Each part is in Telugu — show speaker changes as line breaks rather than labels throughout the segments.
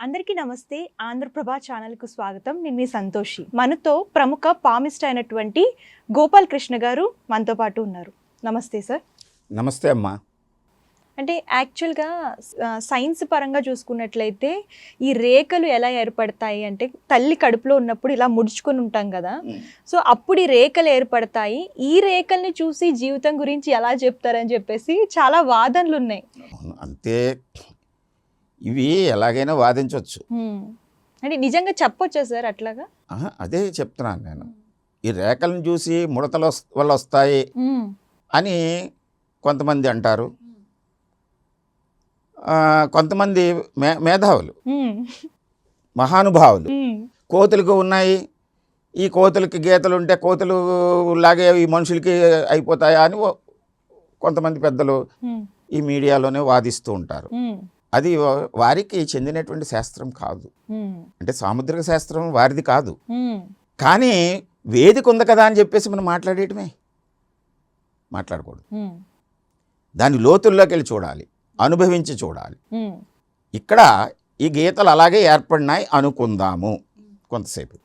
అందరికీ నమస్తే. ఆంధ్రప్రభ ఛానల్కు స్వాగతం. నేను మీ సంతోషి. మనతో ప్రముఖ పామిస్ట్ అయినటువంటి గోపాల్ కృష్ణ గారు మనతో పాటు ఉన్నారు. నమస్తే సార్.
నమస్తే అమ్మా.
అంటే యాక్చువల్గా సైన్స్ పరంగా చూసుకున్నట్లయితే ఈ రేఖలు ఎలా ఏర్పడతాయి అంటే తల్లి కడుపులో ఉన్నప్పుడు ఇలా ముడుచుకొని ఉంటాం కదా, సో అప్పుడు ఈ రేఖలు ఏర్పడతాయి. ఈ రేఖల్ని చూసి జీవితం గురించి ఎలా చెప్తారని చెప్పేసి చాలా వాదనలు ఉన్నాయి.
అంతే, ఇవి ఎలాగైనా వాదించవచ్చు.
అంటే నిజంగా చెప్పొచ్చా సార్ అట్లాగా?
అదే చెప్తున్నాను నేను. ఈ రేఖలను చూసి ముడతల వల్ల వస్తాయి అని కొంతమంది అంటారు. కొంతమంది మేధావులు, మహానుభావులు కోతులకు ఉన్నాయి, ఈ కోతులకి గీతలు ఉంటే కోతులు లాగే ఈ మనుషులకి అయిపోతాయా అని కొంతమంది పెద్దలు ఈ మీడియాలోనే వాదిస్తూ ఉంటారు. అది వారికి చెందినటువంటి శాస్త్రం కాదు. అంటే సాముద్రిక శాస్త్రం వారిది కాదు. కానీ వేదిక ఉంది కదా అని చెప్పేసి మనం మాట్లాడకూడదు. దాని లోతుల్లోకి వెళ్ళి చూడాలి, అనుభవించి చూడాలి. ఇక్కడ ఈ గీతలు అలాగే ఏర్పడినాయి అనుకుందాము కొంతసేపు.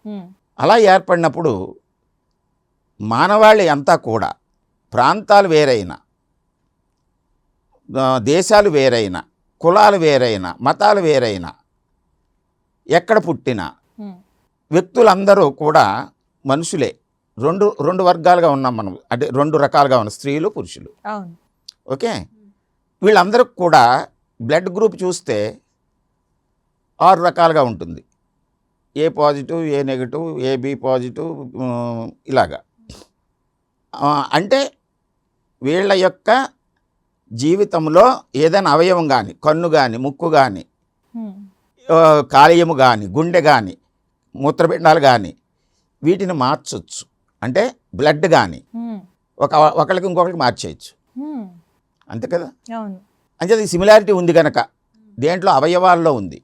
అలా ఏర్పడినప్పుడు మానవాళి అంతా కూడా ప్రాంతాలు వేరైనా, దేశాలు వేరైనా, కులాలు వేరైనా, మతాలు వేరైనా, ఎక్కడ పుట్టినా వ్యక్తులందరూ కూడా మనుషులే. రెండు వర్గాలుగా ఉన్నాం మనం. అంటే రెండు రకాలుగా ఉన్నాం, స్త్రీలు పురుషులు. ఓకే, వీళ్ళందరికి కూడా బ్లడ్ గ్రూప్ చూస్తే 6 రకాలుగా ఉంటుంది. ఏ పాజిటివ్, ఏ నెగిటివ్, ఏబి పాజిటివ్, ఇలాగా. అంటే వీళ్ళ యొక్క జీవితంలో ఏదైనా అవయవం కానీ, కన్ను కానీ, ముక్కు కానీ, కాలేయము కానీ, గుండె కానీ, మూత్రపిండాలు కానీ వీటిని మార్చవచ్చు. అంటే బ్లడ్ కానీ ఒకళ్ళకి ఇంకొకరికి మార్చేయచ్చు. అంతే కదా. అంటే అది సిమిలారిటీ ఉంది కనుక దేంట్లో అవయవాల్లో ఉంది.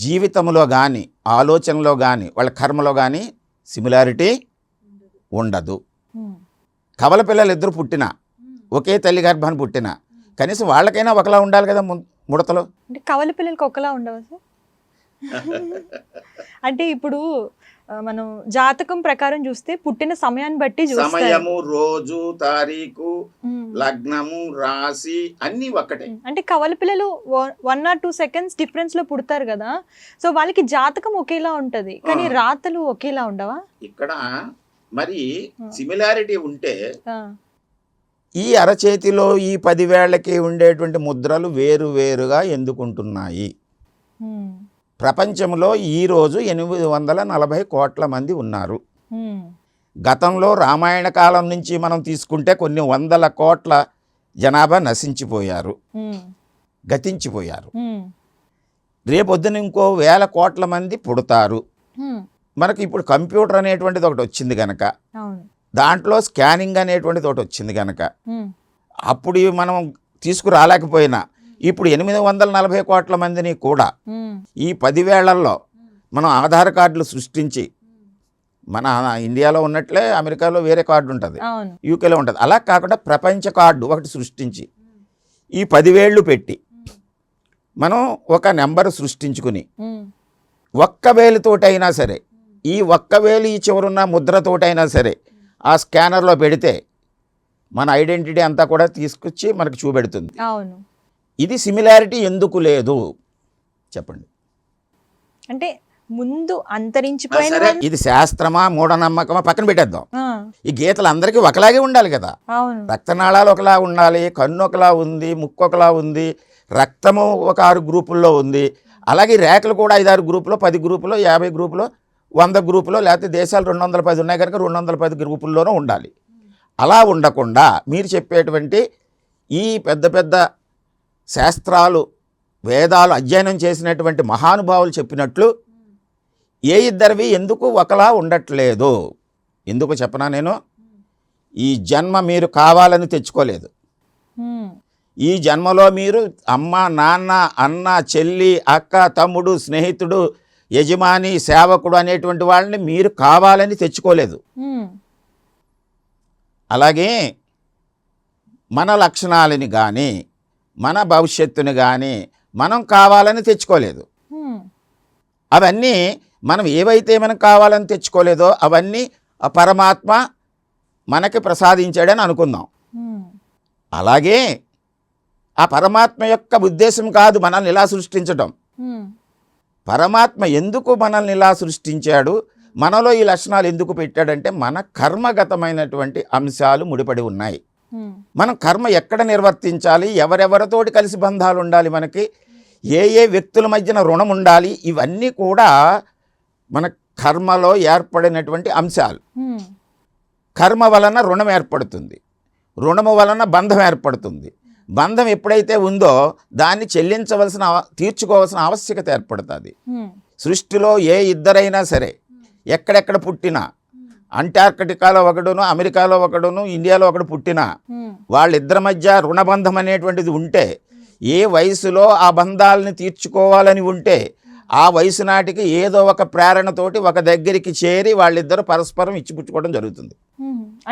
జీవితంలో కానీ, ఆలోచనలో కానీ, వాళ్ళ కర్మలో కానీ సిమిలారిటీ ఉండదు. కవల పిల్లలు ఇద్దరు పుట్టినా, ఒకే తల్లి గర్భాన్ని పుట్టినా కనీసం వాళ్ళకైనా ఒకలా ఉండాలి కదా ముడతలు.
అంటే కవల పిల్లలకి ఒకలా ఉండవా సార్? అంటే ఇప్పుడు మనం జాతకం ప్రకారం చూస్తే పుట్టిన సమయాన్ని బట్టి
సమయము, రోజు, తారీఖు, లగ్నము, రాశి అన్ని ఒక్కటే.
అంటే కవల పిల్లలు 1 or 2 seconds డిఫరెన్స్ లో పుడతారు కదా, సో వాళ్ళకి జాతకం ఒకేలా ఉంటది కానీ రాతలు ఒకేలా ఉండవా?
ఇక్కడ మరి సిమిలారిటీ ఉంటే ఈ అరచేతిలో ఈ 10 వేళ్లకి ఉండేటువంటి ముద్రలు వేరువేరుగా ఎందుకుంటున్నాయి? ప్రపంచంలో ఈరోజు 840 కోట్ల మంది ఉన్నారు. గతంలో రామాయణ కాలం నుంచి మనం తీసుకుంటే కొన్ని 100 కోట్ల జనాభా నశించిపోయారు, గతించిపోయారు. రేపొద్దున ఇంకో 1000 కోట్ల మంది పుడతారు. మనకి ఇప్పుడు కంప్యూటర్ అనేటువంటిది ఒకటి వచ్చింది కనుక, దాంట్లో స్కానింగ్ అనేటువంటిది ఒకటి వచ్చింది కనుక అప్పుడు మనం తీసుకురాలేకపోయినా ఇప్పుడు 840 కోట్ల మందిని కూడా ఈ 10 వేళ్లలో మనం ఆధార్ కార్డులు సృష్టించి, మన ఇండియాలో ఉన్నట్లే అమెరికాలో వేరే కార్డు ఉంటుంది, యూకేలో ఉంటుంది, అలా కాకుండా ప్రపంచ కార్డు ఒకటి సృష్టించి ఈ 10 వేళ్ళు పెట్టి మనం ఒక నెంబర్ సృష్టించుకుని ఒక్క వేలుతోటైనా సరే, ఈ ఒక్క వేలు ఈ చివరున్న ముద్రతోటైనా సరే ఆ స్కానర్లో పెడితే మన ఐడెంటిటీ అంతా కూడా తీసుకొచ్చి మనకు చూపెడుతుంది. ఇది సిమిలారిటీ ఎందుకు లేదు చెప్పండి? అంటే
ముందు అంతరించిపోయిన
ఇది శాస్త్రమా మూఢనమ్మకమా పక్కన పెట్టేద్దాం. ఈ గీతలు అందరికీ ఒకలాగే ఉండాలి కదా. రక్తనాళాలు ఒకలా ఉండాలి, కన్ను ఒకలా ఉంది, ముక్కు ఒకలా ఉంది, రక్తము ఒక 6 గ్రూపుల్లో ఉంది. అలాగే రేఖలు కూడా 5-6 గ్రూపులో, 10 గ్రూపులో, 50 గ్రూపులో, 100 గ్రూపులో, లేకపోతే దేశాలు 210 ఉన్నాయి కనుక 210 గ్రూపుల్లోనూ ఉండాలి. అలా ఉండకుండా మీరు చెప్పేటువంటి ఈ పెద్ద పెద్ద శాస్త్రాలు, వేదాలు అధ్యయనం చేసినటువంటి మహానుభావులు చెప్పినట్లు ఏ ఇద్దరివి ఎందుకు ఒకలా ఉండట్లేదు? ఎందుకు చెప్పనా నేను? ఈ జన్మ మీరు కావాలని తెచ్చుకోలేదు. ఈ జన్మలో మీరు అమ్మ, నాన్న, అన్న, చెల్లి, అక్క, తమ్ముడు, స్నేహితుడు, యజమాని, సేవకుడు అనేటువంటి వాళ్ళని మీరు కావాలని తెచ్చుకోలేదు. అలాగే మన లక్షణాలని కానీ, మన భవిష్యత్తుని కానీ, మనం కావాలని తెచ్చుకోలేదు. అవన్నీ మనం ఏవైతే మనం కావాలని తెచ్చుకోలేదో అవన్నీ ఆ పరమాత్మ మనకి ప్రసాదించాడని అనుకుందాం. అలాగే ఆ పరమాత్మ యొక్క ఉద్దేశం కాదు మనల్ని ఇలా సృష్టించడం. పరమాత్మ ఎందుకు మనల్ని ఇలా సృష్టించాడు, మనలో ఈ లక్షణాలు ఎందుకు పెట్టాడంటే మన కర్మగతమైనటువంటి అంశాలు ముడిపడి ఉన్నాయి. మనం కర్మ ఎక్కడ నిర్వర్తించాలి, ఎవరెవరితోటి కలిసి బంధాలు ఉండాలి, మనకి ఏ ఏ వ్యక్తుల మధ్యన రుణం ఉండాలి, ఇవన్నీ కూడా మన కర్మలో ఏర్పడినటువంటి అంశాలు. కర్మ వలన రుణం ఏర్పడుతుంది, రుణము వలన బంధం ఏర్పడుతుంది. బంధం ఎప్పుడైతే ఉందో దాన్ని తీర్చుకోవాల్సిన ఆవశ్యకత ఏర్పడుతుంది. సృష్టిలో ఏ ఇద్దరైనా సరే ఎక్కడెక్కడ పుట్టినా, అంటార్కిటికాలో ఒకడును, అమెరికాలో ఒకడును, ఇండియాలో ఒకడు పుట్టినా వాళ్ళిద్దరి మధ్య రుణబంధం అనేటువంటిది ఉంటే, ఏ వయసులో ఆ బంధాలని తీర్చుకోవాలని ఉంటే ఆ వయసు నాటికి ఏదో ఒక ప్రేరణతోటి ఒక దగ్గరికి చేరి వాళ్ళిద్దరూ పరస్పరం ఇచ్చిపుచ్చుకోవడం జరుగుతుంది.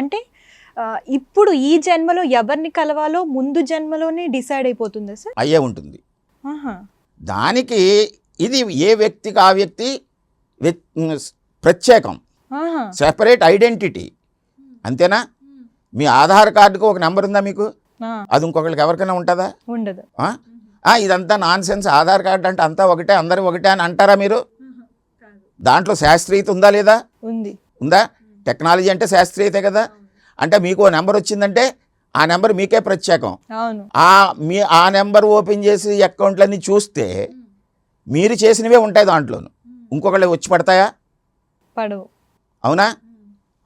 అంటే ఇప్పుడు ఈ జన్మలో ఎవరిని కలవాలో ముందు జన్మలోనే డిసైడ్ అయిపోతుందా సార్?
అయ్యే ఉంటుంది. దానికి ఇది ఏ వ్యక్తికి ఆ వ్యక్తి ప్రత్యేకం, సెపరేట్ ఐడెంటిటీ. అంతేనా? మీ ఆధార్ కార్డుకు ఒక నెంబర్ ఉందా మీకు? అది ఇంకొకరికి ఎవరికైనా ఉంటుందా?
ఉండదు.
ఇదంతా నాన్ సెన్స్. ఆధార్ కార్డు అంటే అంతా ఒకటే, అందరూ ఒకటే అని అంటారా మీరు? దాంట్లో శాస్త్రీయత ఉందా లేదా? ఉందా? టెక్నాలజీ అంటే శాస్త్రీయతే కదా. అంటే మీకు ఓ నెంబర్ వచ్చిందంటే ఆ నెంబర్ మీకే ప్రత్యేకం. ఆ నెంబర్ ఓపెన్ చేసి అకౌంట్లన్నీ చూస్తే మీరు చేసినవే ఉంటాయి దాంట్లోను, ఇంకొకళ్ళు వచ్చి పడతాయా?
పడవు.
అవునా?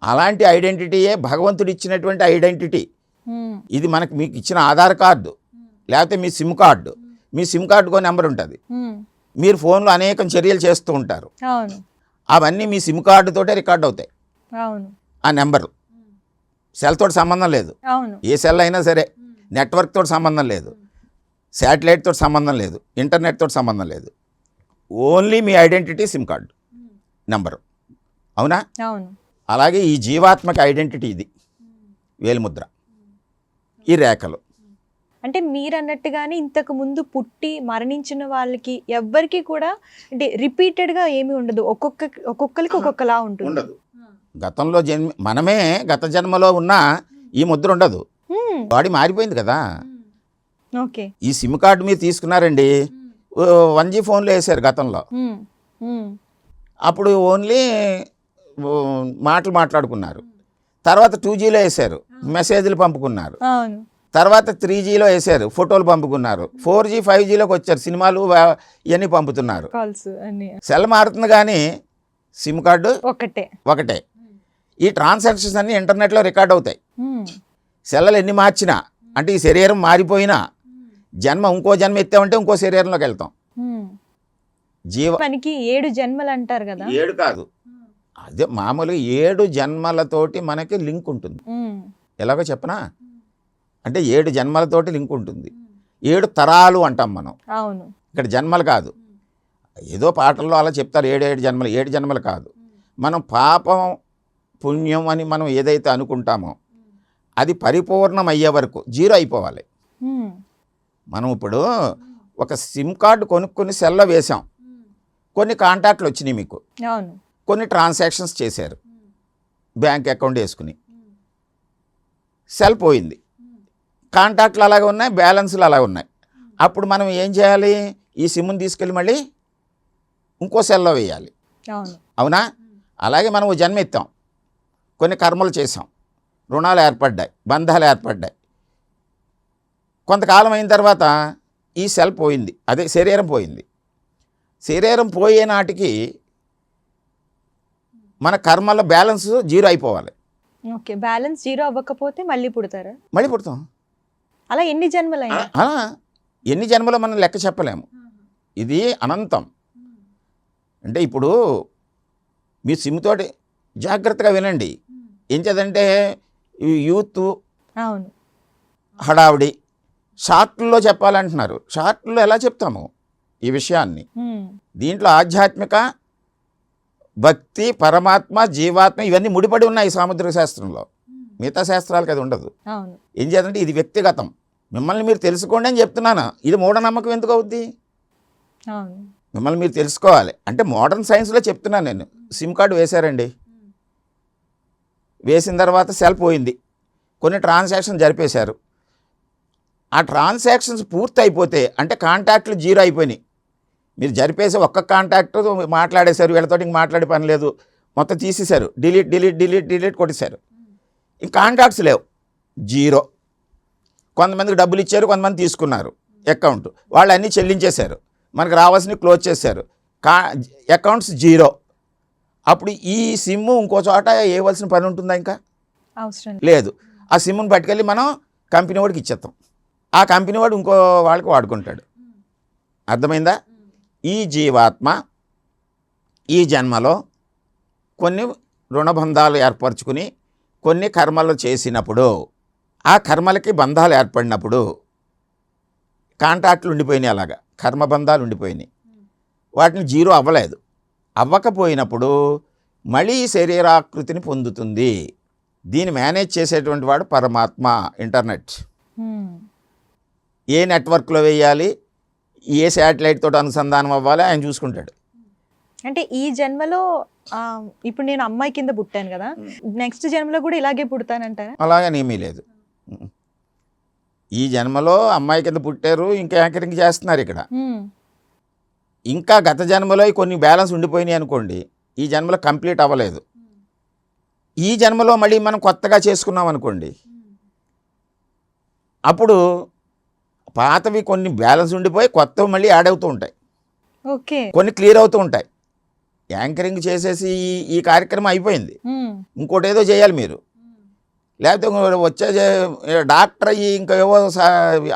అలాంటి ఐడెంటిటీయే భగవంతుడు ఇచ్చినటువంటి ఐడెంటిటీ. ఇది మీకు ఇచ్చిన ఆధార్ కార్డు, లేకపోతే మీ సిమ్ కార్డు. మీ సిమ్ కార్డుకో నెంబర్ ఉంటుంది. మీరు ఫోన్లో అనేకం చర్యలు చేస్తూ ఉంటారు, అవన్నీ మీ సిమ్ కార్డుతోటే రికార్డ్ అవుతాయి. ఆ నెంబరు సెల్ తోటి సంబంధం లేదు. ఏ సెల్ అయినా సరే, నెట్వర్క్ తోటి సంబంధం లేదు, శాటిలైట్ తోటి సంబంధం లేదు, ఇంటర్నెట్ తోటి సంబంధం లేదు. ఓన్లీ మీ ఐడెంటిటీ సిమ్ కార్డు నెంబరు. అవునా? అలాగే ఈ జీవాత్మక ఐడెంటిటీ ఇది వేలిముద్ర, ఈ రేఖలు.
అంటే మీరు అన్నట్టుగానే ఇంతకు ముందు పుట్టి మరణించిన వాళ్ళకి ఎవ్వరికి కూడా అంటే రిపీటెడ్గా ఏమీ ఉండదు, ఒక్కొక్కరికి ఒక్కొక్కలా ఉంటుంది.
గతంలో మనమే గత జన్మలో ఉన్న ఈ ముద్ర ఉండదు. బాడీ మారిపోయింది కదా. ఈ సిమ్ కార్డు మీరు తీసుకున్నారండి, 1G ఫోన్లో వేసారు గతంలో. అప్పుడు ఓన్లీ మాట్లాడుకున్నారు. తర్వాత 2Gలో వేసారు, మెసేజ్లు పంపుకున్నారు. తర్వాత 3Gలో వేసారు, ఫోటోలు పంపుకున్నారు. 4G 5Gలోకి వచ్చారు, సినిమాలు ఇవన్నీ పంపుతున్నారు. సెల్ మారుతుంది కానీ సిమ్ కార్డు ఒకటే. ఈ ట్రాన్సాక్షన్స్ అన్నీ ఇంటర్నెట్లో రికార్డ్ అవుతాయి. సెల్లలు ఎన్ని మార్చినా, అంటే ఈ శరీరం మారిపోయినా ఇంకో జన్మ ఎత్తామంటే ఇంకో శరీరంలోకి వెళ్తాం.
జీవానికి 7 జన్మలు అంటారు కదా.
7 కాదు, అదే మామూలుగా 7 జన్మలతోటి మనకి లింక్ ఉంటుంది. ఎలాగో చెప్పనా? అంటే 7 జన్మలతోటి లింక్ ఉంటుంది. 7 తరాలు అంటాం మనం. ఇక్కడ జన్మలు కాదు, ఏదో పాటల్లో అలా చెప్తారు 7 జన్మలు. 7 జన్మలు కాదు. మనం పాపం పుణ్యం అని మనం ఏదైతే అనుకుంటామో అది పరిపూర్ణం అయ్యే వరకు 0 అయిపోవాలి. మనం ఇప్పుడు ఒక సిమ్ కార్డు కొనుక్కొని సెల్లో వేసాం, కొన్ని కాంటాక్ట్లు వచ్చినాయి మీకు, కొన్ని ట్రాన్సాక్షన్స్ చేశారు, బ్యాంక్ అకౌంట్ వేసుకుని. సెల్ పోయింది, కాంటాక్ట్లు అలాగే ఉన్నాయి, బ్యాలెన్స్లు అలాగే ఉన్నాయి. అప్పుడు మనం ఏం చేయాలి? ఈ సిమ్ని తీసుకెళ్ళి మళ్ళీ ఇంకో సెల్లో వేయాలి. అవునా? అలాగే మనం ఓ జన్మ ఎత్తాం, కొన్ని కర్మలు చేసాం, రుణాలు ఏర్పడ్డాయి, బంధాలు ఏర్పడ్డాయి. కొంతకాలం అయిన తర్వాత ఈ సెల్ పోయింది, అదే శరీరం పోయింది. శరీరం పోయే నాటికి మన కర్మల బ్యాలెన్స్ 0 అయిపోవాలి.
బ్యాలెన్స్ 0 అవ్వకపోతే మళ్ళీ పుడతారా?
మళ్ళీ పుడతాం.
అలా ఎన్ని జన్మలైనా?
ఎన్ని జన్మలో మనం లెక్క చెప్పలేము, ఇది అనంతం. అంటే ఇప్పుడు మీ సిమ్ తోటి జాగ్రత్తగా వినండి. ఏం చేద్దంటే యూత్ హడావిడి షార్ట్లో చెప్పాలంటున్నారు. షార్ట్లో ఎలా చెప్తాము ఈ విషయాన్ని? దీంట్లో ఆధ్యాత్మిక, భక్తి, పరమాత్మ, జీవాత్మ ఇవన్నీ ముడిపడి ఉన్నాయి సాముద్రిక శాస్త్రంలో. మిగతా శాస్త్రాలకు అది ఉండదు. ఏం చేద్దంటే ఇది వ్యక్తిగతం, మిమ్మల్ని మీరు తెలుసుకోండి అని చెప్తున్నాను. ఇది మూఢనమ్మకం ఎందుకు అవుద్ది?
అవును.
మిమ్మల్ని మీరు తెలుసుకోవాలి. అంటే మోడర్న్ సైన్స్లో చెప్తున్నాను నేను. సిమ్ కార్డు వేశారండి, వేసిన తర్వాత సెల్ పోయింది, కొన్ని ట్రాన్సాక్షన్ జరిపేశారు. ఆ ట్రాన్సాక్షన్స్ పూర్తి అయిపోతే అంటే కాంటాక్ట్లు జీరో అయిపోయినాయి. మీరు జరిపేసి ఒక్క కాంటాక్ట్ మాట్లాడేశారు, వీళ్ళతోటి ఇంక మాట్లాడే పని లేదు, మొత్తం తీసేశారు, డిలీట్ డిలీట్ డిలీట్ డిలీట్ కొట్టేశారు. ఇంక కాంటాక్ట్స్ లేవు, జీరో. కొంతమందికి డబ్బులు ఇచ్చారు, కొంతమంది తీసుకున్నారు అకౌంట్, వాళ్ళు అన్నీ చెల్లించేశారు, మనకు రావాల్సినవి క్లోజ్ చేశారు, అకౌంట్స్ జీరో. అప్పుడు ఈ సిమ్ ఇంకో చోట వేయవలసిన పని ఉంటుందా? ఇంకా
అవసరం
లేదు. ఆ సిమ్ని పట్టుకెళ్ళి మనం కంపెనీ వాడికి ఇచ్చేస్తాం, ఆ కంపెనీ వాడు ఇంకో వాళ్ళకి వాడుకుంటాడు. అర్థమైందా? ఈ జీవాత్మ ఈ జన్మలో కొన్ని రుణబంధాలు ఏర్పరచుకుని కొన్ని కర్మలు చేసినప్పుడు, ఆ కర్మలకి బంధాలు ఏర్పడినప్పుడు కాంట్రాక్ట్లు ఉండిపోయినాయి, అలాగా కర్మబంధాలు ఉండిపోయినాయి, వాటిని జీరో అవ్వలేదు. అవ్వకపోయినప్పుడు మళ్ళీ శరీరాకృతిని పొందుతుంది. దీన్ని మేనేజ్ చేసేటువంటి వాడు పరమాత్మ. ఇంటర్నెట్ ఏ నెట్వర్క్లో వేయాలి, ఏ శాటిలైట్ తోటి అనుసంధానం అవ్వాలి ఆయన చూసుకుంటాడు.
అంటే ఈ జన్మలో ఇప్పుడు నేను అమ్మాయి కింద పుట్టాను కదా, నెక్స్ట్ జన్మలో కూడా ఇలాగే పుడతానంటారా?
అలాగనేమీ లేదు. ఈ జన్మలో అమ్మాయి కింద పుట్టారు, ఇంకా యాంకరింగ్ చేస్తున్నారు ఇక్కడ. ఇంకా గత జన్మలో కొన్ని బ్యాలెన్స్ ఉండిపోయినాయి అనుకోండి, ఈ జన్మలో కంప్లీట్ అవ్వలేదు. ఈ జన్మలో మళ్ళీ మనం కొత్తగా చేసుకున్నాం అనుకోండి, అప్పుడు పాతవి కొన్ని బ్యాలెన్స్ ఉండిపోయి కొత్తవి మళ్ళీ యాడ్ అవుతూ ఉంటాయి,
ఓకే,
కొన్ని క్లియర్ అవుతూ ఉంటాయి. యాంకరింగ్ చేసేసి ఈ కార్యక్రమం అయిపోయింది, ఇంకోటి ఏదో చేయాలి మీరు. లేకపోతే వచ్చే డాక్టర్ అయ్యి ఇంకా ఏవో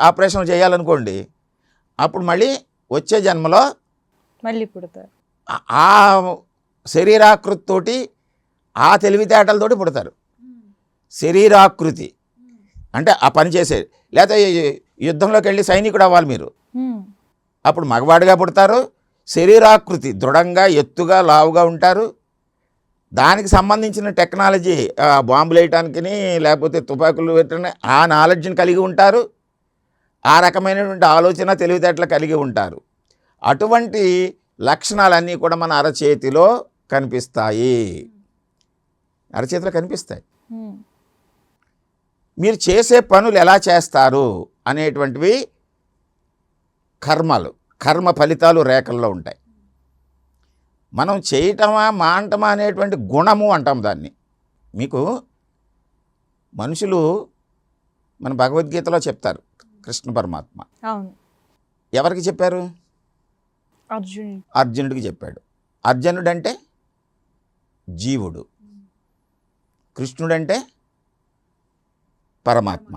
ఆపరేషన్ చేయాలనుకోండి, అప్పుడు మళ్ళీ వచ్చే జన్మలో
మళ్ళీ పుడతారు.
ఆ శరీరాకృతితోటి ఆ తెలివితేటలతోటి పుడతారు. శరీరాకృతి అంటే ఆ పని చేసేది. లేకపోతే యుద్ధంలోకి వెళ్ళి సైనికుడు అవ్వాలి మీరు, అప్పుడు మగవాడిగా పుడతారు, శరీరాకృతి దృఢంగా ఎత్తుగా లావుగా ఉంటారు. దానికి సంబంధించిన టెక్నాలజీ బాంబులు వేయటానికి లేకపోతే తుపాకులు పెట్టడానికి ఆ నాలెడ్జ్ని కలిగి ఉంటారు, ఆ రకమైనటువంటి ఆలోచన తెలివితేటలు కలిగి ఉంటారు. అటువంటి లక్షణాలన్నీ కూడా మన అరచేతిలో కనిపిస్తాయి, అరచేతిలో కనిపిస్తాయి. మీరు చేసే పనులు ఎలా చేస్తారు అనేటువంటివి కర్మలు, కర్మ ఫలితాలు రేఖల్లో ఉంటాయి. మనం చేయటమా మానటమా అనేటువంటి గుణము అంటాం దాన్ని. మీకు మనుషులు మన భగవద్గీతలో చెప్తారు, కృష్ణ పరమాత్మ
అవును,
ఎవరికి చెప్పారు? అర్జునుడికి చెప్పాడు. అర్జునుడంటే జీవుడు, కృష్ణుడంటే పరమాత్మ.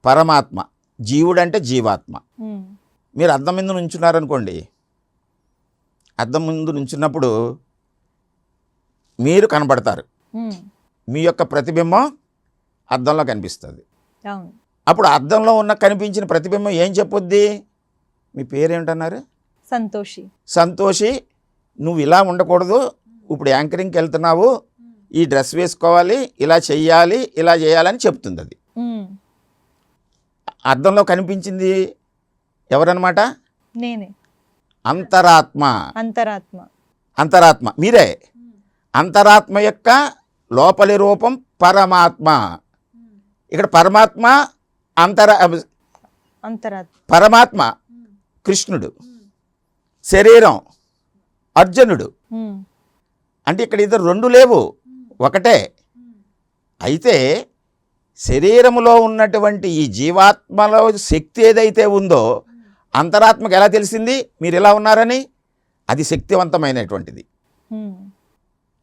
పరమాత్మ, జీవుడంటే జీవాత్మ. మీరు అద్దం ముందు నుంచున్నారనుకోండి, అద్దం ముందు నుంచున్నప్పుడు మీరు కనబడతారు, మీ యొక్క ప్రతిబింబం అద్దంలో కనిపిస్తుంది. అప్పుడు అద్దంలో ఉన్న కనిపించిన ప్రతిబింబం ఏం చెప్పొద్ది? మీ పేరేమిటన్నారు?
సంతోషి.
సంతోషి, నువ్వు ఇలా ఉండకూడదు, ఇప్పుడు యాంకరింగ్కి వెళ్తున్నావు, ఈ డ్రెస్ వేసుకోవాలి, ఇలా చెయ్యాలి, ఇలా చేయాలని చెప్తుంది. అది అద్దంలో కనిపించింది ఎవరన్నమాట?
నేనే.
అంతరాత్మ.
అంతరాత్మ,
అంతరాత్మ మీరే. అంతరాత్మ యొక్క లోపలి రూపం పరమాత్మ. ఇక్కడ పరమాత్మ
అంతరాత్మ,
పరమాత్మ కృష్ణుడు, శరీరం అర్జునుడు. అంటే ఇక్కడ ఇద్దరు రెండు లేవు, ఒకటే. అయితే శరీరములో ఉన్నటువంటి ఈ జీవాత్మలో శక్తి ఏదైతే ఉందో అంతరాత్మకు ఎలా తెలిసింది మీరు ఇలా ఉన్నారని? అది శక్తివంతమైనటువంటిది.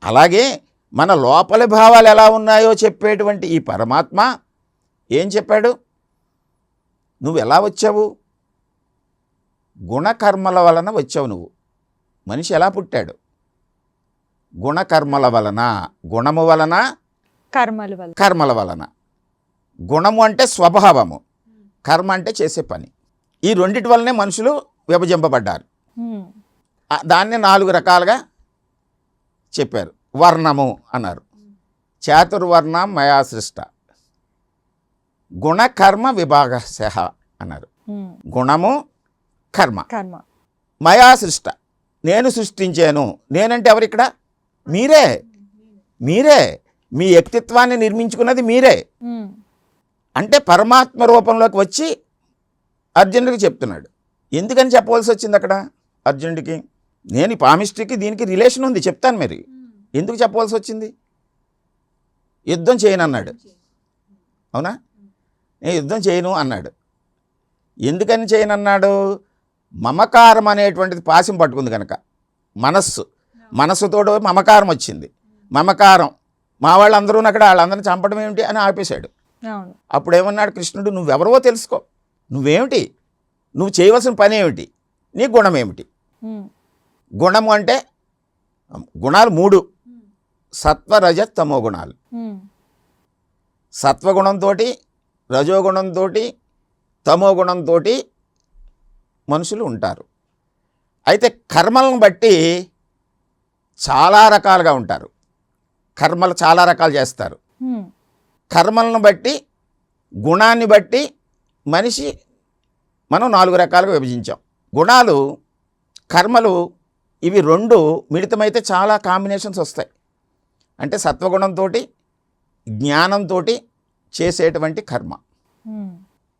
అలాగే మన లోపలి భావాలు ఎలా ఉన్నాయో చెప్పేటువంటి ఈ పరమాత్మ ఏం చెప్పాడు? నువ్వు ఎలా వచ్చావు? గుణకర్మల వలన వచ్చావు నువ్వు. మనిషి ఎలా పుట్టాడు? గుణకర్మల వలన. గుణము వలన, కర్మల వలన. గుణము అంటే స్వభావము, కర్మ అంటే చేసే పని. ఈ రెండిటి వల్లనే మనుషులు విభజింపబడ్డారు. దాన్ని 4 రకాలుగా చెప్పారు. వర్ణము అన్నారు, చాతుర్వర్ణం మయా సృష్ట. గుణ కర్మ విభాగశః అన్నారు. గుణము, కర్మ. మయా సృష్ట, నేను సృష్టించాను. నేనంటే ఎవరు ఇక్కడ? మీరే. మీరే మీ వ్యక్తిత్వాన్ని నిర్మించుకున్నది మీరే. అంటే పరమాత్మ రూపంలోకి వచ్చి అర్జునుడికి చెప్తున్నాడు. ఎందుకని చెప్పవలసి వచ్చింది అక్కడ అర్జునుడికి? నేను ఈ పామిస్ట్రీకి దీనికి రిలేషన్ ఉంది, చెప్తాను. మరి ఎందుకు చెప్పవలసి వచ్చింది? యుద్ధం చేయను అన్నాడు, అవునా? నేను యుద్ధం చేయను అన్నాడు. ఎందుకని చేయను అన్నాడు? మమకారం అనేటువంటిది పాశం పట్టుకుంది కనుక. మనస్సుతోడు మమకారం వచ్చింది. మమకారం, మా వాళ్ళందరూ అక్కడ వాళ్ళందరినీ చంపడం ఏమిటి అని ఆపేశాడు. అప్పుడు ఏమన్నాడు కృష్ణుడు? నువ్వెవరో తెలుసుకో, నువ్వేమిటి, నువ్వు చేయవలసిన పని ఏమిటి, నీ గుణం ఏమిటి. గుణము అంటే గుణాలు 3, సత్వ రజ తమో గుణాలు. సత్వగుణంతో, రజోగుణంతో, తమో గుణంతో మనుషులు ఉంటారు. అయితే కర్మలను బట్టి చాలా రకాలుగా ఉంటారు. కర్మలు చాలా రకాలు చేస్తారు. కర్మలను బట్టి, గుణాన్ని బట్టి మనిషి మనం 4 రకాలుగా విభజించాం. గుణాలు, కర్మలు, ఇవి 2 మిళితమైతే చాలా కాంబినేషన్స్ వస్తాయి. అంటే సత్వగుణంతో, జ్ఞానంతో చేసేటువంటి కర్మ,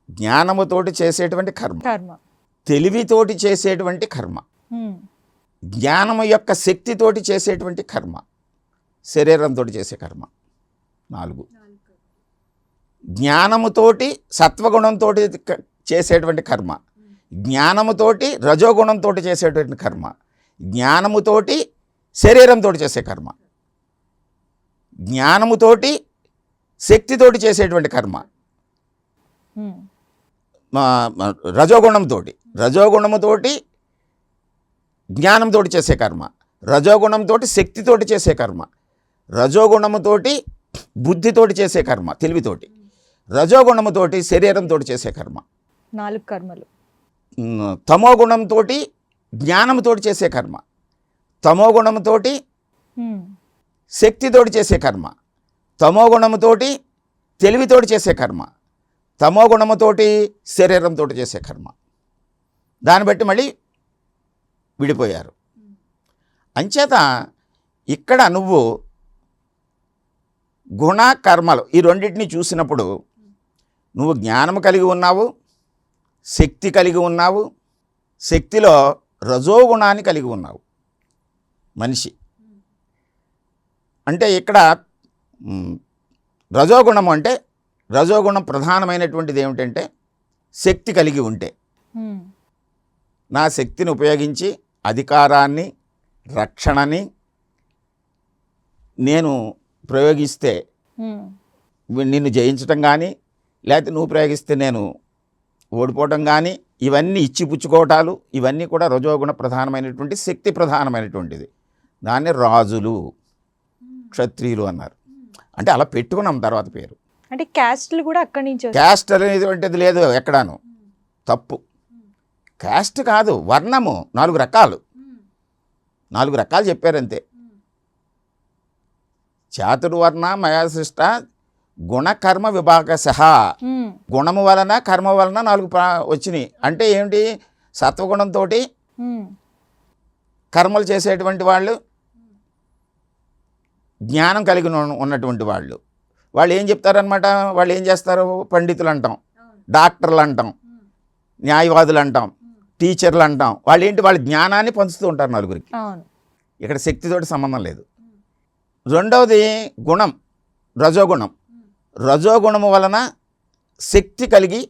జ్ఞానముతోటి చేసేటువంటి కర్మ, తెలివితోటి చేసేటువంటి కర్మ, జ్ఞానము యొక్క శక్తితోటి చేసేటువంటి కర్మ, శరీరంతో చేసే కర్మ 4. జ్ఞానముతోటి సత్వగుణంతో చేసేటువంటి కర్మ, జ్ఞానముతోటి రజోగుణంతో చేసేటువంటి కర్మ, జ్ఞానముతోటి శరీరంతో చేసే కర్మ, జ్ఞానముతోటి శక్తితోటి చేసేటువంటి కర్మ, రజోగుణముతోటి జ్ఞానంతో చేసే కర్మ, రజోగుణంతోటి శక్తితోటి చేసే కర్మ, రజోగుణముతోటి బుద్ధితోటి చేసే కర్మ, తెలివితోటి, రజోగుణముతోటి శరీరంతో చేసే కర్మ,
4 కర్మలు.
తమో గుణంతో జ్ఞానంతో చేసే కర్మ, తమో గుణముతోటి శక్తితోటి చేసే కర్మ, తమో గుణముతోటి తెలివితోటి చేసే కర్మ, తమో గుణముతోటి శరీరంతో చేసే కర్మ. దాన్ని బట్టి మళ్ళీ విడిపోయారు. అంచేత ఇక్కడ నువ్వు గుణ కర్మలు ఈ రెండింటిని చూసినప్పుడు నువ్వు జ్ఞానము కలిగి ఉన్నావు, శక్తి కలిగి ఉన్నావు. శక్తిలో రజోగుణాన్ని కలిగి ఉన్నావు మనిషి. అంటే ఇక్కడ రజోగుణం అంటే, రజోగుణం ప్రధానమైనటువంటిది ఏమిటంటే శక్తి కలిగి ఉంటే, నా శక్తిని ఉపయోగించి అధికారాన్ని, రక్షణని నేను ప్రయోగిస్తే నిన్ను జయించటం కానీ, లేకపోతే నువ్వు ప్రయోగిస్తే నేను ఓడిపోవటం కానీ, ఇవన్నీ ఇచ్చిపుచ్చుకోవటాలు, ఇవన్నీ కూడా రజోగుణ ప్రధానమైనటువంటి, శక్తి ప్రధానమైనటువంటిది. దాన్ని రాజులు, క్షత్రియులు అన్నారు. అంటే అలా పెట్టుకున్నాం తర్వాత పేరు.
అంటే క్యాస్ట్లు కూడా అక్కడి నుంచి.
క్యాస్ట్ అనేటువంటిది లేదు ఎక్కడాను, తప్పు. క్యాస్ట్ కాదు, వర్ణము 4 రకాలు. 4 రకాలు చెప్పారంతే. చాతుర్వర్ణ మయాశిష్ట గుణకర్మ విభాగశః. గుణము వలన, కర్మ వలన 4 వచ్చినాయి. అంటే ఏమిటి? సత్వగుణంతో కర్మలు చేసేటువంటి వాళ్ళు, జ్ఞానం కలిగి ఉన్నటువంటి వాళ్ళు. వాళ్ళు ఏం చెప్తారనమాట? వాళ్ళు ఏం చేస్తారు? పండితులు అంటాం, డాక్టర్లు అంటాం, న్యాయవాదులు అంటాం, టీచర్లు అంటాం. వాళ్ళు ఏంటి? వాళ్ళ జ్ఞానాన్ని పంచుతూ ఉంటారు నలుగురికి. ఇక్కడ శక్తితోటి సంబంధం లేదు. రెండవది గుణం, రజోగుణం. రజోగుణము వలన శక్తి కలిగి,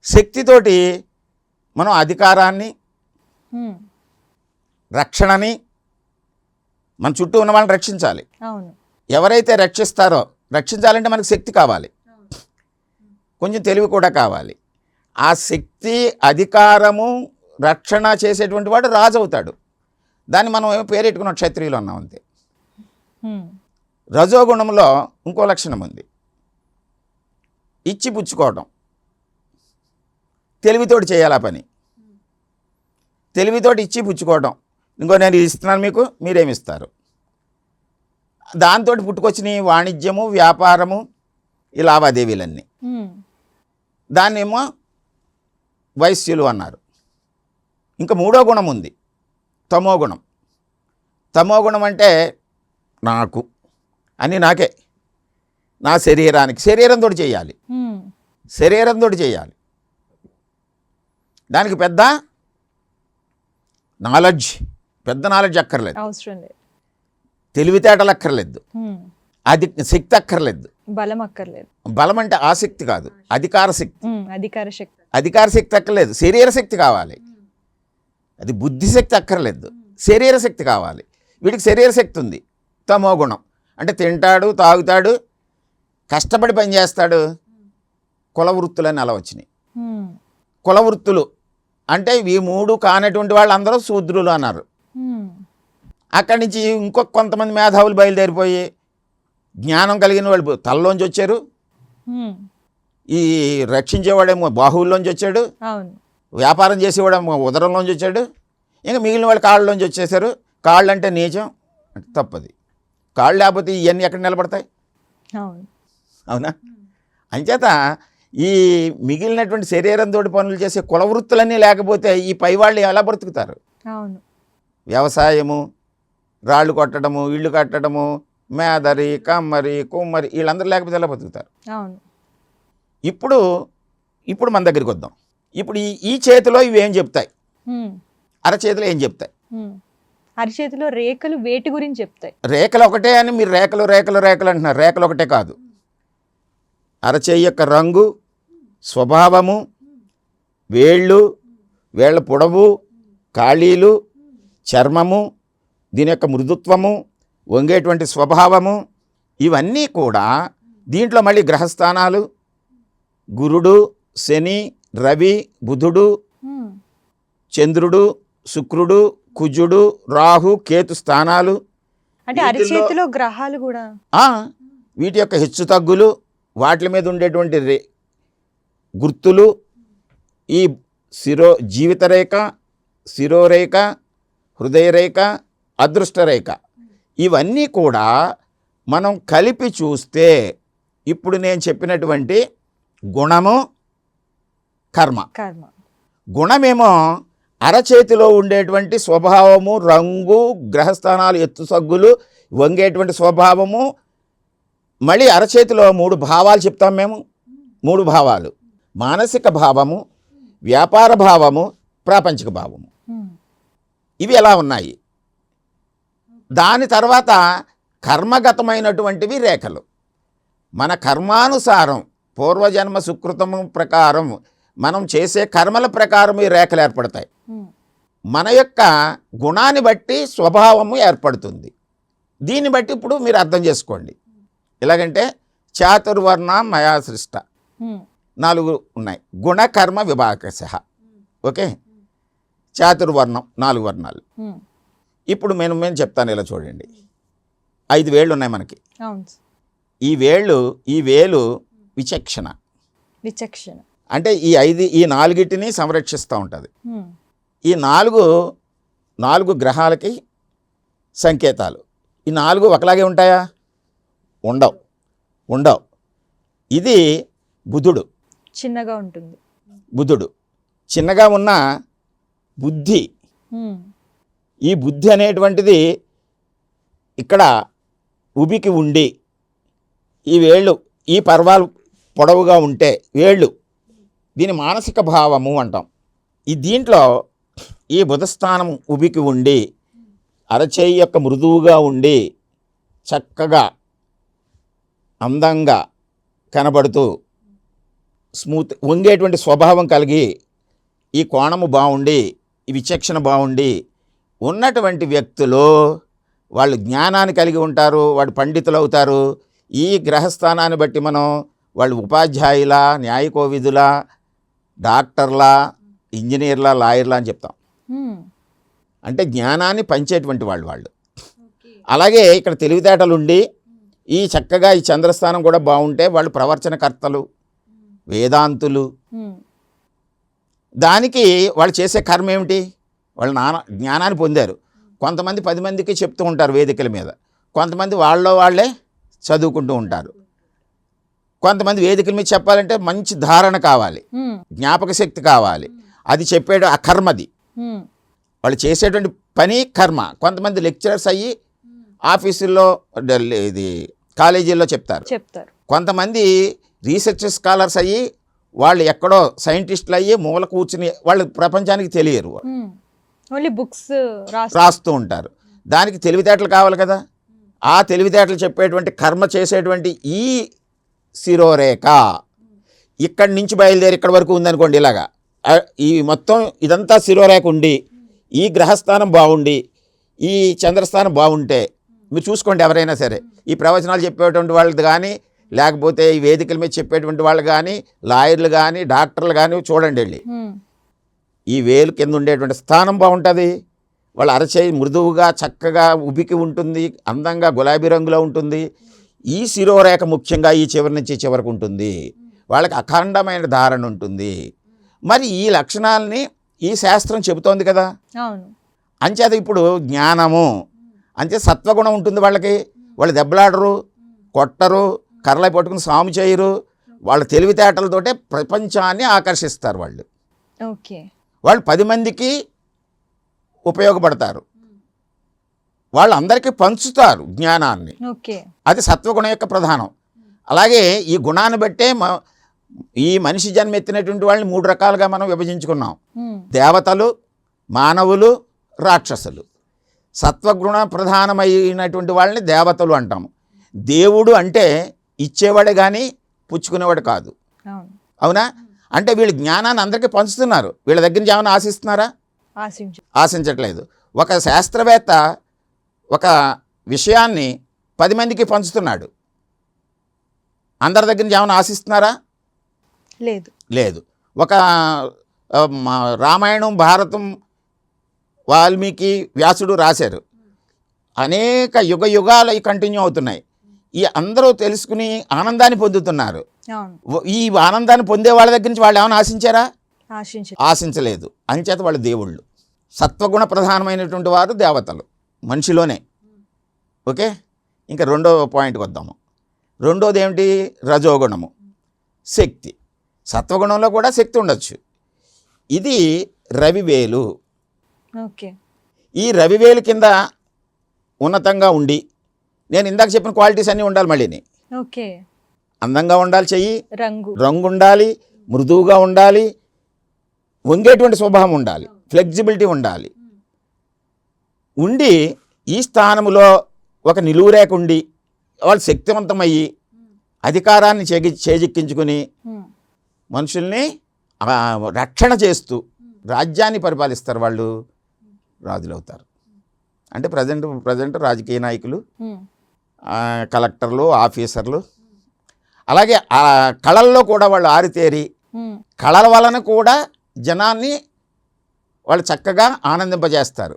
శక్తితోటి మనం అధికారాన్ని, రక్షణని, మన చుట్టూ ఉన్న వాళ్ళని రక్షించాలి. ఎవరైతే రక్షిస్తారో, రక్షించాలంటే మనకు శక్తి కావాలి, కొంచెం తెలివి కూడా కావాలి. ఆ శక్తి, అధికారము, రక్షణ చేసేటువంటి వాడు రాజు అవుతాడు. దాన్ని మనం పేరెట్టుకున్న క్షత్రియులు అన్నాం అంతే. రజోగుణంలో ఇంకో లక్షణం ఉంది, ఇచ్చి పుచ్చుకోవటం. తెలివితోటి చేయాలి ఆ పని, తెలివితోటి ఇచ్చి పుచ్చుకోవటం. ఇంకో నేను ఇస్తున్నాను మీకు, మీరేమిస్తారు. దాంతో పుట్టుకొచ్చిన వాణిజ్యము, వ్యాపారము, ఈ లావాదేవీలన్నీ. దాన్నేమో వైశ్యులు అన్నారు. ఇంకా మూడో గుణం ఉంది, తమో గుణం. తమో గుణం అంటే నాకు అని, నాకే, నా శరీరానికి, శరీరంతో చేయాలి, శరీరంతో చేయాలి. దానికి పెద్ద నాలెడ్జ్, పెద్ద నాలెడ్జ్ అక్కర్లేదు,
అవసరం లేదు,
తెలివితేటలు అక్కర్లేదు, అది శక్తి అక్కర్లేదు,
బలం అక్కర్లేదు.
బలం అంటే ఆసక్తి కాదు, అధికార శక్తి.
అధికార శక్తి,
అధికార శక్తి అక్కర్లేదు, శరీర శక్తి కావాలి. అది బుద్ధిశక్తి అక్కర్లేదు, శరీర శక్తి కావాలి. వీడికి శరీర శక్తి ఉంది, తమో గుణం. అంటే తింటాడు, తాగుతాడు, కష్టపడి పనిచేస్తాడు. కుల వృత్తులని అలా వచ్చినాయి. కుల వృత్తులు అంటే ఈ మూడు కానటువంటి వాళ్ళు అందరూ శూద్రులు అన్నారు. అక్కడి నుంచి ఇంకొక కొంతమంది మేధావులు బయలుదేరిపోయి జ్ఞానం కలిగిన వాళ్ళు తలలోంచి వచ్చారు. ఈ రక్షించేవాడేమో బాహువుల్లోంచి వచ్చాడు, వ్యాపారం చేసేవాడేమో ఉదరంలోంచి వచ్చాడు, ఇంకా మిగిలిన వాళ్ళు కాళ్ళలోంచి వచ్చేసారు. కాళ్ళు అంటే నీచం, తప్పది. కాళ్ళు లేకపోతే ఇవన్నీ ఎక్కడ నిలబడతాయి? అవునా? అంచేత ఈ మిగిలినటువంటి శరీరంతో పనులు చేసే కుల వృత్తులన్నీ లేకపోతే ఈ పైవాళ్ళు ఎలా బ్రతుకుతారు?
అవును.
వ్యవసాయము, రాళ్ళు కొట్టడము, ఇళ్ళు కట్టడము, మేదరి, కమ్మరి, కుమ్మరి, వీళ్ళందరూ లేకపోతే ఎలా బతుకుతారు?
అవును.
ఇప్పుడు మన దగ్గరికి వద్దాం. ఇప్పుడు ఈ చేతిలో ఇవి ఏం చెప్తాయి, అరచేతిలో ఏం చెప్తాయి?
అరచేతిలో రేఖలు వేటి గురించి చెప్తాయి.
రేఖలు ఒకటే అని మీరు రేఖలు రేఖలు రేఖలు అంటున్నారు. రేఖలు ఒకటే కాదు, అరచేయి యొక్క రంగు, స్వభావము, వేళ్ళు, వేళ్ల పొడవు, ఖాళీలు, చర్మము, దీని యొక్క మృదుత్వము, వంగేటువంటి స్వభావము, ఇవన్నీ కూడా దీంట్లో మళ్ళీ గ్రహస్థానాలు, గురుడు, శని, రవి, బుధుడు, చంద్రుడు, శుక్రుడు, కుజుడు, రాహు, కేతు స్థానాలు.
అంటే అరచేతిలో గ్రహాలు కూడా
వీటి యొక్క హెచ్చు తగ్గులు, వాటి మీద ఉండేటువంటి గుర్తులు, ఈ జీవితరేఖ, శిరోరేఖ, హృదయరేఖ, అదృష్టరేఖ, ఇవన్నీ కూడా మనం కలిపి చూస్తే ఇప్పుడు నేను చెప్పినటువంటి గుణము, కర్మ. గుణమేమో అరచేతిలో ఉండేటువంటి స్వభావము, రంగు, గ్రహస్థానాలు, ఎత్తు సగ్గులు, వంగేటువంటి స్వభావము. మళ్ళీ అరచేతిలో 3 భావాలు చెప్తాం మేము. 3 భావాలు: మానసిక భావము, వ్యాపార భావము, ప్రాపంచిక భావము. ఇవి ఎలా ఉన్నాయి? దాని తర్వాత కర్మగతమైనటువంటివి రేఖలు. మన కర్మానుసారం, పూర్వజన్మ సుకృతము ప్రకారం మనం చేసే కర్మల ప్రకారం ఈ రేఖలు ఏర్పడతాయి. మన యొక్క గుణాన్ని బట్టి స్వభావము ఏర్పడుతుంది. దీన్ని బట్టి ఇప్పుడు మీరు అర్థం చేసుకోండి. ఎలాగంటే చాతుర్వర్ణ మయా సృష్ట, 4 ఉన్నాయి. గుణ కర్మ విభాగశః. ఓకే, చాతుర్వర్ణం 4 వర్ణాలు. ఇప్పుడు మేము చెప్తాను, ఇలా చూడండి. 5 వేళ్ళు ఉన్నాయి మనకి. ఈ వేలు విచక్షణ. అంటే ఈ 4టిని సంరక్షిస్తూ ఉంటుంది. ఈ 4 గ్రహాలకి సంకేతాలు. ఈ 4 ఒకలాగే ఉంటాయా? ఉండవు. ఇది బుధుడు,
చిన్నగా ఉంటుంది.
బుధుడు చిన్నగా ఉన్న బుద్ధి. ఈ బుద్ధి అనేటువంటిది ఇక్కడ ఉబికి ఉండి, ఈ వేళ్ళు, ఈ పర్వాలు పొడవుగా ఉంటే వేళ్ళు, దీని మానసిక భావము అంటాం. దీంట్లో ఈ బుధస్థానం ఉబికి ఉండి, అరచేయి యొక్క మృదువుగా ఉండి, చక్కగా అందంగా కనబడుతూ స్మూత్ వంగేటువంటి స్వభావం కలిగి, ఈ కోణము బాగుండి, ఈ విచక్షణ బాగుండి ఉన్నటువంటి వ్యక్తులు వాళ్ళు జ్ఞానాన్ని కలిగి ఉంటారు, వాళ్ళు పండితులు అవుతారు. ఈ గ్రహస్థానాన్ని బట్టి మనం వాళ్ళు ఉపాధ్యాయుల, న్యాయకోవిధుల, డాక్టర్ల, ఇంజనీర్ల, లాయర్ల అని చెప్తాం. అంటే జ్ఞానాన్ని పంచేటువంటి వాళ్ళు. అలాగే ఇక్కడ తెలివితేటలు ఉండి ఈ చక్కగా ఈ చంద్రస్థానం కూడా బాగుంటే వాళ్ళు ప్రవచనకర్తలు, వేదాంతులు. దానికి వాళ్ళు చేసే కర్మ ఏమిటి? వాళ్ళు జ్ఞానాన్ని పొందారు. కొంతమంది 10 మందికి చెప్తూ ఉంటారు వేదికల మీద, కొంతమంది వాళ్ళే చదువుకుంటూ ఉంటారు. కొంతమంది వేదికల మీద చెప్పాలంటే మంచి ధారణ కావాలి, జ్ఞాపక శక్తి కావాలి. అది చెప్పేడు ఆ కర్మది. వాళ్ళు చేసేటువంటి పని కర్మ. కొంతమంది లెక్చరర్స్ అయ్యి ఆఫీసుల్లో ఇది కాలేజీల్లో చెప్తారు. కొంతమంది రీసెర్చ్ స్కాలర్స్ అయ్యి వాళ్ళు ఎక్కడో సైంటిస్టులు అయ్యి మూల కూర్చుని వాళ్ళు ప్రపంచానికి తెలియరు,
ఓన్లీ బుక్స్
రాస్తూ ఉంటారు. దానికి తెలివితేటలు కావాలి కదా. ఆ తెలివితేటలు చెప్పేటువంటి కర్మ చేసేటువంటి ఈ శిరోరేఖ ఇక్కడి నుంచి బయలుదేరి ఇక్కడి వరకు ఉందనుకోండి, ఇలాగా ఈ మొత్తం ఇదంతా శిరోరేఖ ఉండి ఈ గ్రహస్థానం బాగుండి ఈ చంద్రస్థానం బాగుంటే మీరు చూసుకోండి, ఎవరైనా సరే ఈ ప్రవచనాలు చెప్పేటువంటి వాళ్ళది కానీ లేకపోతే ఈ వేదికల మీద చెప్పేటువంటి వాళ్ళు కానీ లాయర్లు కానీ డాక్టర్లు కానీ చూడండి వెళ్ళి, ఈ వేలు కింద ఉండేటువంటి స్థానం బాగుంటుంది. వాళ్ళ అరచేయి మృదువుగా చక్కగా ఉబికి ఉంటుంది, అందంగా గులాబీ రంగులో ఉంటుంది. ఈ శిరోరేఖ ముఖ్యంగా ఈ చివరి నుంచి చివరికి ఉంటుంది. వాళ్ళకి అఖండమైన ధారణ ఉంటుంది. మరి ఈ లక్షణాలని ఈ శాస్త్రం చెబుతోంది కదా. అంచేత ఇప్పుడు జ్ఞానము అంతే సత్వగుణం ఉంటుంది వాళ్ళకి. వాళ్ళు దెబ్బలాడరు, కొట్టరు, కర్రలై పట్టుకుని సాము చేయరు. వాళ్ళ తెలివితేటలతోటే ప్రపంచాన్ని ఆకర్షిస్తారు. వాళ్ళు 10 మందికి ఉపయోగపడతారు. వాళ్ళందరికీ పంచుతారు జ్ఞానాన్ని. అది సత్వగుణం యొక్క ప్రధానం. అలాగే ఈ గుణాన్ని బట్టే ఈ మనిషి జన్మ ఎత్తినటువంటి వాళ్ళని 3 రకాలుగా మనం విభజించుకున్నాం. దేవతలు, మానవులు, రాక్షసులు. సత్వగుణ ప్రధానమైనటువంటి వాళ్ళని దేవతలు అంటాము. దేవుడు అంటే ఇచ్చేవాడే కానీ పుచ్చుకునేవాడు కాదు. అవునా? అంటే వీళ్ళు జ్ఞానాన్ని అందరికీ పంచుతున్నారు. వీళ్ళ దగ్గర నుంచి ఏమైనా ఆశిస్తున్నారా? ఆశించట్లేదు. ఒక శాస్త్రవేత్త ఒక విషయాన్ని 10 మందికి పంచుతున్నాడు. అందరి దగ్గర నుంచి ఏమైనా ఆశిస్తున్నారా? లేదు. ఒక రామాయణం, భారతం వాల్మీకి, వ్యాసుడు రాశారు. అనేక యుగాలు అవి కంటిన్యూ అవుతున్నాయి. ఈ అందరూ తెలుసుకుని ఆనందాన్ని పొందుతున్నారు. ఈ ఆనందాన్ని పొందే వాళ్ళ దగ్గర నుంచి వాళ్ళు ఏమైనా ఆశించారా? ఆశించలేదు. అంచేత వాళ్ళు దేవుళ్ళు. సత్వగుణ ప్రధానమైనటువంటి వారు దేవతలు మనిషిలోనే. ఓకే, ఇంకా రెండో పాయింట్కి వద్దాము. రెండోది ఏమిటి? రజోగుణము, శక్తి. సత్వగుణంలో కూడా శక్తి ఉండొచ్చు. ఇది రవివేలు. ఈ రవివేలు కింద ఉన్నతంగా ఉండి, నేను ఇందాక చెప్పిన క్వాలిటీస్ అన్నీ ఉండాలి. మళ్ళీని అందంగా ఉండాలి, చెయ్యి రంగు ఉండాలి, మృదువుగా ఉండాలి, వంగేటువంటి స్వభావం ఉండాలి, ఫ్లెక్సిబిలిటీ ఉండాలి. ఉండి ఈ స్థానంలో ఒక నిలువురేఖ ఉండి వాళ్ళు శక్తివంతమయ్యి అధికారాన్ని చేజిక్కించుకుని మనుషుల్ని రక్షణ చేస్తూ రాజ్యాన్ని పరిపాలిస్తారు. వాళ్ళు రాజులు అవుతారు. అంటే ప్రజెంట్ రాజకీయ నాయకులు, కలెక్టర్లు, ఆఫీసర్లు. అలాగే కళల్లో కూడా వాళ్ళు ఆరితేరి కళల వలన కూడా జనాన్ని వాళ్ళు చక్కగా ఆనందింపజేస్తారు.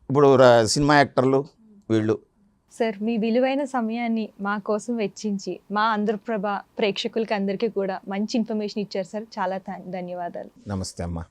ఇప్పుడు సినిమా యాక్టర్లు వీళ్ళు.
సార్, మీ విలువైన సమయాన్ని మా కోసం వెచ్చించి మా ఆంధ్రప్రభ ప్రేక్షకులకి అందరికీ కూడా మంచి ఇన్ఫర్మేషన్ ఇచ్చారు సార్. చాలా ధన్యవాదాలు.
నమస్తే అమ్మా.